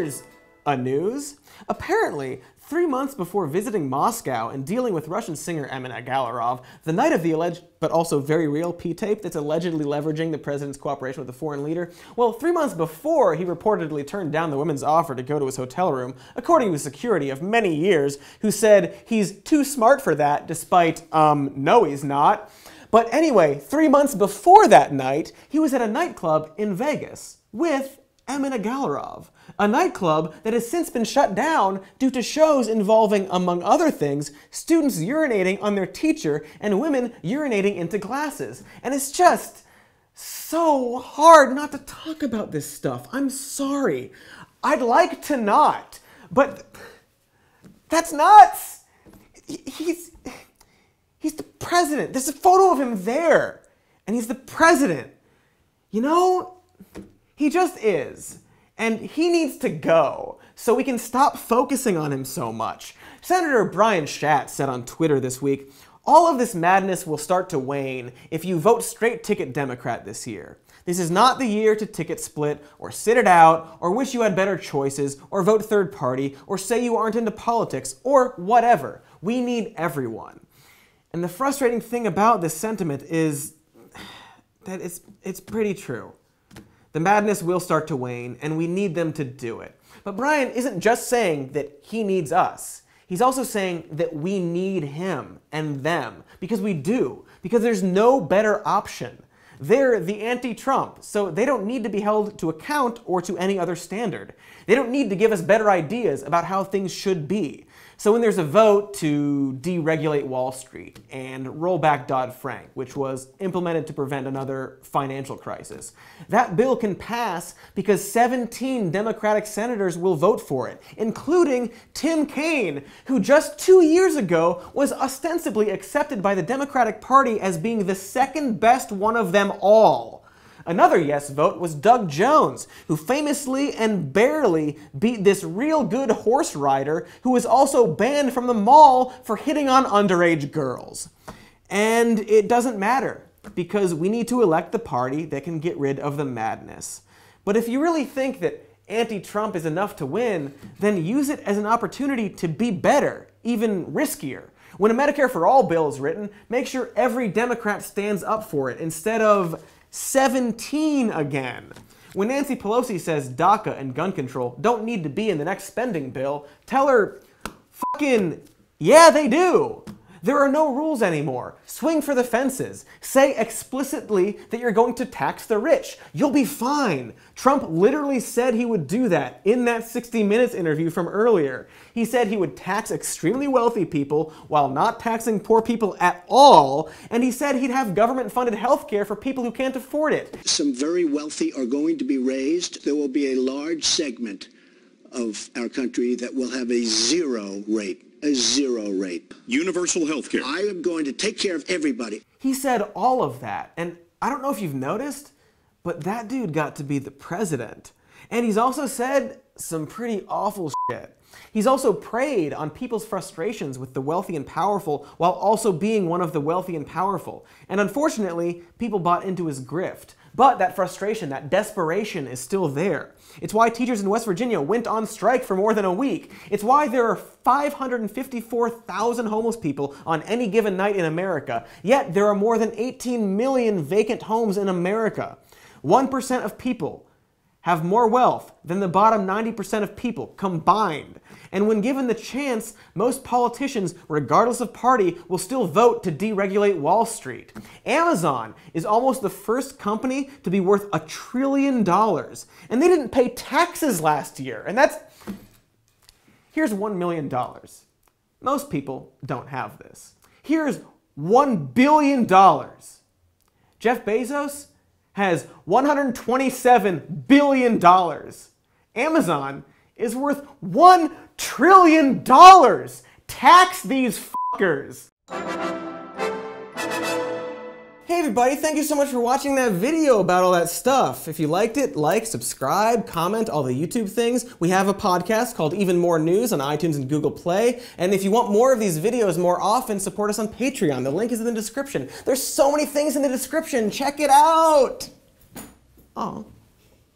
Here's a news. Apparently, 3 months before visiting Moscow and dealing with Russian singer Emina Galarov, the night of the alleged, but also very real, P-tape that's allegedly leveraging the president's cooperation with the foreign leader, well, 3 months before he reportedly turned down the woman's offer to go to his hotel room, according to security of many years, who said he's too smart for that, despite, no he's not. But anyway, 3 months before that night, he was at a nightclub in Vegas with Emina Galarov, a nightclub that has since been shut down due to shows involving, among other things, students urinating on their teacher and women urinating into glasses. And it's just so hard not to talk about this stuff. I'm sorry. I'd like to not, but that's nuts. He's the president. There's a photo of him there, and he's the president. You know? He just is, and he needs to go so we can stop focusing on him so much. Senator Brian Schatz said on Twitter this week, "All of this madness will start to wane if you vote straight ticket Democrat this year. This is not the year to ticket split, or sit it out, or wish you had better choices, or vote third party, or say you aren't into politics, or whatever. We need everyone." And the frustrating thing about this sentiment is that it's pretty true. The madness will start to wane, and we need them to do it. But Brian isn't just saying that he needs us. He's also saying that we need him and them, because we do, because there's no better option. They're the anti-Trump, so they don't need to be held to account or to any other standard. They don't need to give us better ideas about how things should be. So when there's a vote to deregulate Wall Street and roll back Dodd-Frank, which was implemented to prevent another financial crisis, that bill can pass because 17 Democratic senators will vote for it, including Tim Kaine, who just 2 years ago was ostensibly accepted by the Democratic Party as being the second best one of them all. Another yes vote was Doug Jones, who famously and barely beat this real good horse rider who was also banned from the mall for hitting on underage girls. And it doesn't matter, because we need to elect the party that can get rid of the madness. But if you really think that anti-Trump is enough to win, then use it as an opportunity to be better, even riskier. When a Medicare For All bill is written, make sure every Democrat stands up for it instead of 17 again. When Nancy Pelosi says DACA and gun control don't need to be in the next spending bill, tell her, fucking, yeah, they do. There are no rules anymore. Swing for the fences. Say explicitly that you're going to tax the rich. You'll be fine. Trump literally said he would do that in that 60 Minutes interview from earlier. He said he would tax extremely wealthy people while not taxing poor people at all, and he said he'd have government-funded health care for people who can't afford it. Some very wealthy are going to be raised. There will be a large segment of our country that will have a zero rate. A zero rate. Universal health care. I am going to take care of everybody. He said all of that, and I don't know if you've noticed, but that dude got to be the president. And he's also said some pretty awful shit. He's also preyed on people's frustrations with the wealthy and powerful while also being one of the wealthy and powerful. And unfortunately, people bought into his grift. But that frustration, that desperation is still there. It's why teachers in West Virginia went on strike for more than a week. It's why there are 554,000 homeless people on any given night in America, yet there are more than 18 million vacant homes in America. 1% of people have more wealth than the bottom 90% of people combined. And when given the chance, most politicians, regardless of party, will still vote to deregulate Wall Street. Amazon is almost the first company to be worth $1 trillion. And they didn't pay taxes last year. And that's... Here's $1 million. Most people don't have this. Here's $1 billion. Jeff Bezos has $127 billion. Amazon is worth $1 trillion. Tax these fuckers. Hey everybody, thank you so much for watching that video about all that stuff. If you liked it, like, subscribe, comment, all the YouTube things. We have a podcast called Even More News on iTunes and Google Play. And if you want more of these videos more often, support us on Patreon. The link is in the description. There's so many things in the description. Check it out. Oh.